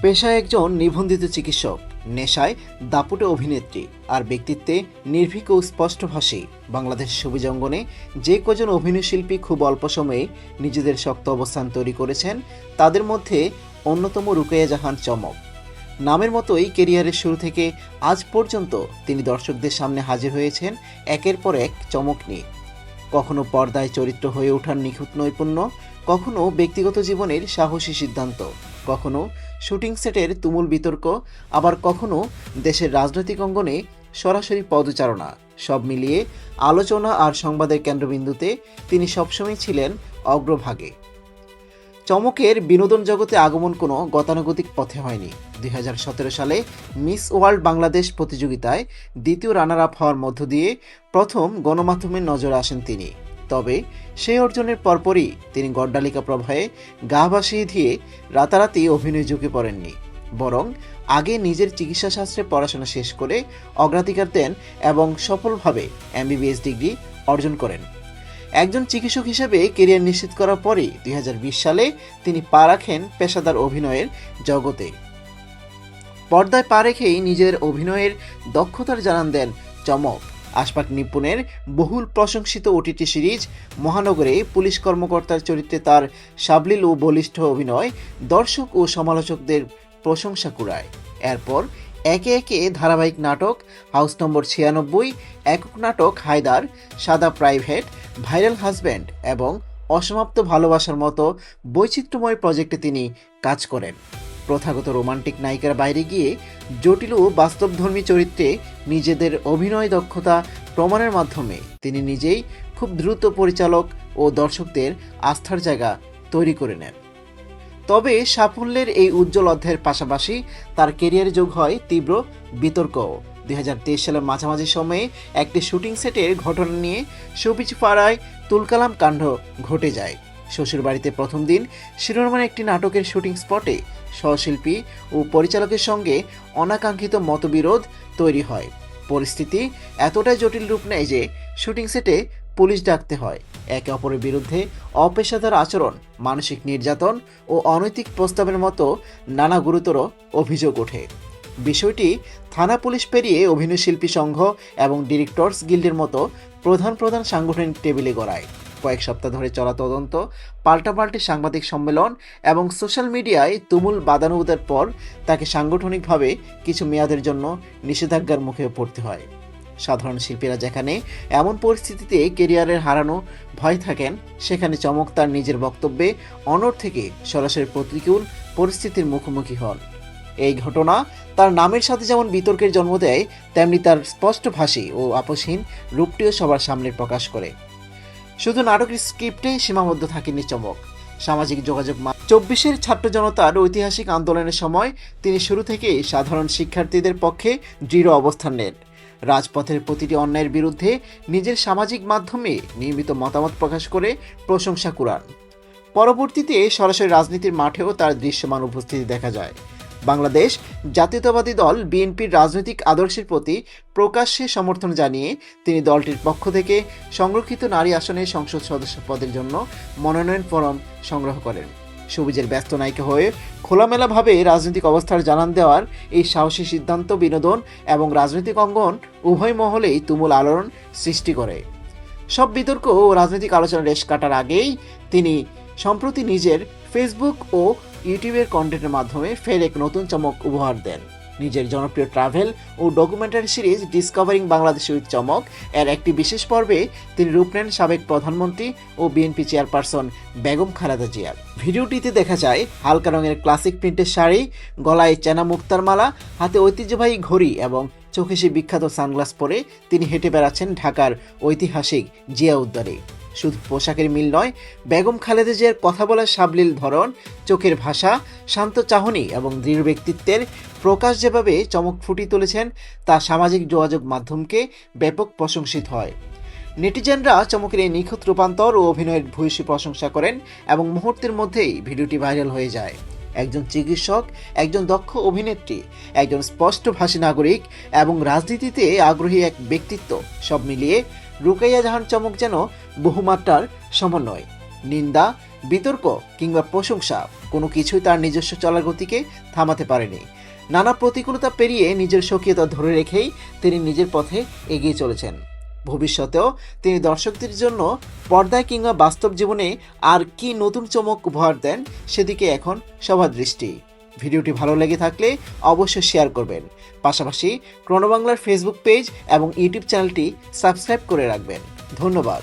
পেশায় একজন নিবন্ধিত চিকিৎসক, নেশায় দাপুটে অভিনেত্রী আর ব্যক্তিত্বে নির্ভীক ও স্পষ্টভাষী। বাংলাদেশ ছবি অঙ্গনে যে কজন অভিনয়শিল্পী খুব অল্প সময়ে নিজেদের শক্ত অবস্থান তৈরি করেছেন, তাদের মধ্যে অন্যতম রুকাইয়া জাহান চমক। নামের মতোই কেরিয়ারের শুরু থেকে আজ পর্যন্ত তিনি দর্শকদের সামনে হাজির হয়েছেন একের পর এক চমক নিয়ে। কখনো পর্দায় চরিত্র হয়ে ওঠার নিখুঁত নৈপুণ্য, কখনো ব্যক্তিগত জীবনের সাহসী সিদ্ধান্ত, কখনো শুটিং সেটের তুমুল বিতর্ক, আবার কখনো দেশের রাজনৈতিক অঙ্গনে সরাসরি পদচারণা। সব মিলিয়ে আলোচনা আর সংবাদের কেন্দ্রবিন্দুতে তিনি সবসময় ছিলেন অগ্রভাগে। চমকের বিনোদন জগতে আগমন কোনো গতানুগতিক পথে হয়নি। 2017 সালে মিস ওয়ার্ল্ড বাংলাদেশ প্রতিযোগিতায় দ্বিতীয় রানার আপ হওয়ার মধ্য দিয়ে প্রথম গণমাধ্যমের নজরে আসেন তিনি। তবে সেই অর্জনের পরপরই তিনি গড্ডালিকা প্রভায়ে গা ভাসিয়ে দিয়ে রাতারাতি অভিনয় ঝুঁকে পড়েননি, বরং আগে নিজের চিকিৎসাশাস্ত্রে পড়াশোনা শেষ করে অগ্রাধিকার দেন এবং সফলভাবে MBBS ডিগ্রি অর্জন করেন। একজন চিকিৎসক হিসেবে কেরিয়ার নিশ্চিত করার পরই 2020 সালে তিনি পা রাখেন পেশাদার অভিনয়ের জগতে। পর্দায় পা রেখেই নিজের অভিনয়ের দক্ষতার জানান দেন চমক। আশপাক নিপুণের বহুল প্রশংসিত OTT সিরিজ মহানগরে পুলিশ কর্মকর্তার চরিত্রে তার সাবলীল ও বলিষ্ঠ অভিনয় দর্শক ও সমালোচকদের প্রশংসা কুড়ায়। এরপর একে একে ধারাবাহিক নাটক হাউস নম্বর 96, একক নাটক হায়দার, সাদা প্রাইভেট, ভাইরাল হাজব্যান্ড এবং অসমাপ্ত ভালোবাসার মতো বৈচিত্র্যময় প্রজেক্টে তিনি কাজ করেন। প্রথাগত রোমান্টিক নায়িকার বাইরে গিয়ে জটিল ও বাস্তবধর্মী চরিত্রে নিজেদের অভিনয় দক্ষতা প্রমাণের মাধ্যমে তিনি নিজেই খুব দ্রুত পরিচালক ও দর্শকদের আস্থার জায়গা তৈরি করে নেন। তবে সাফল্যের এই উজ্জ্বল অধ্যায়ের পাশাপাশি তার কেরিয়ারে যোগ হয় তীব্র বিতর্কও। 2023 সালের মাঝামাঝি সময়ে একটি শুটিং সেটের ঘটনা নিয়ে শোবিজ পাড়ায় তুলকালাম কাণ্ড ঘটে যায়। শ্বশুরবাড়িতে প্রথম দিন শিরোনামের একটি নাটকের শুটিং স্পটে সহশিল্পী ও পরিচালকের সঙ্গে অনাকাঙ্ক্ষিত মতবিরোধ তৈরি হয়। পরিস্থিতি এতটাই জটিল রূপ নেয় যে শুটিং সেটে পুলিশ ডাকতে হয়। একে অপরের বিরুদ্ধে অপেশাদার আচরণ, মানসিক নির্যাতন ও অনৈতিক প্রস্তাবের মতো নানা গুরুতর অভিযোগ ওঠে। বিষয়টি থানা পুলিশ পেরিয়ে অভিনয়শিল্পী সংঘ এবং ডিরেক্টরস গিল্ডের মতো প্রধান সাংগঠনিক টেবিলে গড়ায়। কয়েক সপ্তাহ ধরে চলা তদন্ত, পাল্টাপাল্টি সাংবাদিক সম্মেলন এবং সোশ্যাল মিডিয়ায় তুমুল বাদানুবাদের পর তাকে সাংগঠনিকভাবে কিছু মেয়াদের জন্য নিষেধাজ্ঞার মুখে পড়তে হয়। সাধারণ শিল্পীরা যেখানে এমন পরিস্থিতিতে কেরিয়ারের হারানো ভয় থাকেন, সেখানে চমক তার নিজের বক্তব্যে অনড় থেকে সরাসরি প্রতিকূল পরিস্থিতির মুখোমুখি হন। এই ঘটনা তার নামের সাথে যেমন বিতর্কের জন্ম দেয়, তেমনি তার স্পষ্টভাষী ও আপোষহীন রূপটিও সবার সামনে প্রকাশ করে। শুধু নাটকের স্ক্রিপ্টে সীমাবদ্ধ থাকেননি চমক। সামাজিক যোগাযোগ 24-এর ছাত্র জনতার ঐতিহাসিক আন্দোলনের সময় তিনি শুরু থেকেই সাধারণ শিক্ষার্থীদের পক্ষে দৃঢ় অবস্থান নেন। রাজপথের প্রতিটি অন্যায়ের বিরুদ্ধে নিজের সামাজিক মাধ্যমে নিয়মিত মতামত প্রকাশ করে প্রশংসা কুড়ান। পরবর্তীতে সরাসরি রাজনীতির মাঠেও তার দৃশ্যমান উপস্থিতি দেখা যায়। বাংলাদেশ জাতীয়তাবাদী দল বিএনপির রাজনৈতিক আদর্শের প্রতি প্রকাশ্যে সমর্থন জানিয়ে তিনি দলটির পক্ষ থেকে সংরক্ষিত নারী আসনে সংসদ সদস্য পদের জন্য মনোনয়ন ফরম সংগ্রহ করেন। সবুজের ব্যস্ত নায়িকা হয়ে খোলামেলাভাবে রাজনৈতিক অবস্থার জানান দেওয়ার এই সাহসী সিদ্ধান্ত বিনোদন এবং রাজনৈতিক অঙ্গন উভয় মহলেই তুমুল আলোড়ন সৃষ্টি করে। সব বিতর্ক ও রাজনৈতিক আলোচনা রেশ কাটার আগেই তিনি সম্প্রতি নিজের ফেসবুক ও ইউটিউবের কন্টেন্টের মাধ্যমে ফের এক নতুন চমক উপহার দেন। নিজের জনপ্রিয় ট্রাভেল ও documentary series discovering Bangladesh with Chomok এর একটি বিশেষ পর্বে তিনি রূপ নেন সাবেক প্রধানমন্ত্রী ও বিএনপি চেয়ারপারসন বেগম খালেদা জিয়ার। ভিডিওটিতে দেখা যায় হালকা রঙের ক্লাসিক প্রিন্টের শাড়ি, গলায় চেনা মুক্তার মালা, হাতে ঐতিহ্যবাহী ঘড়ি এবং চোখে সে বিখ্যাত সানগ্লাস পরে তিনি হেঁটে বেড়াচ্ছেন ঢাকার ঐতিহাসিক জিয়া উদ্যানে। শুধু পোশাকের মিল নয়, বেগম খালেদা জিয়ার কথা বলার সাবলীল ধরন, চোখের ভাষা, শান্ত চাহনি এবং দৃঢ় ব্যক্তিত্বের প্রকাশ যেভাবে চমক ফুটিয়ে তুলেছেন, তা সামাজিক যোগাযোগ মাধ্যমকে ব্যাপক প্রশংসিত হয়। নেটিজেনরা চমকের এই নিখুঁত রূপান্তর ও অভিনয়ের ভূয়সী প্রশংসা করেন এবং মুহূর্তের মধ্যেই ভিডিওটি ভাইরাল হয়ে যায়। একজন চিকিৎসক, একজন দক্ষ অভিনেত্রী, একজন স্পষ্টভাষী নাগরিক এবং রাজনীতিতে আগ্রহী এক ব্যক্তিত্ব, সব মিলিয়ে রুকাইয়া জাহান চমক যেন বহুমাত্রার সমন্বয়। নিন্দা, বিতর্ক কিংবা প্রশংসা কোনো কিছুই তার নিজস্ব চলার গতিকে থামাতে পারেনি। নানা প্রতিকূলতা পেরিয়ে নিজের স্বকীয়তা ধরে রেখেই তিনি নিজের পথে এগিয়ে চলেছেন। ভবিষ্যতেও তিনি দর্শকদের জন্য পর্দায় কিংবা বাস্তব জীবনে আর কি নতুন চমক উপহার দেন সেদিকে এখন সবার দৃষ্টি। ভিডিওটি ভালো লেগে থাকলে অবশ্যই শেয়ার করবেন, পাশাপাশি ক্রোনো বাংলার ফেসবুক পেজ এবং ইউটিউব চ্যানেলটি সাবস্ক্রাইব করে রাখবেন। ধন্যবাদ।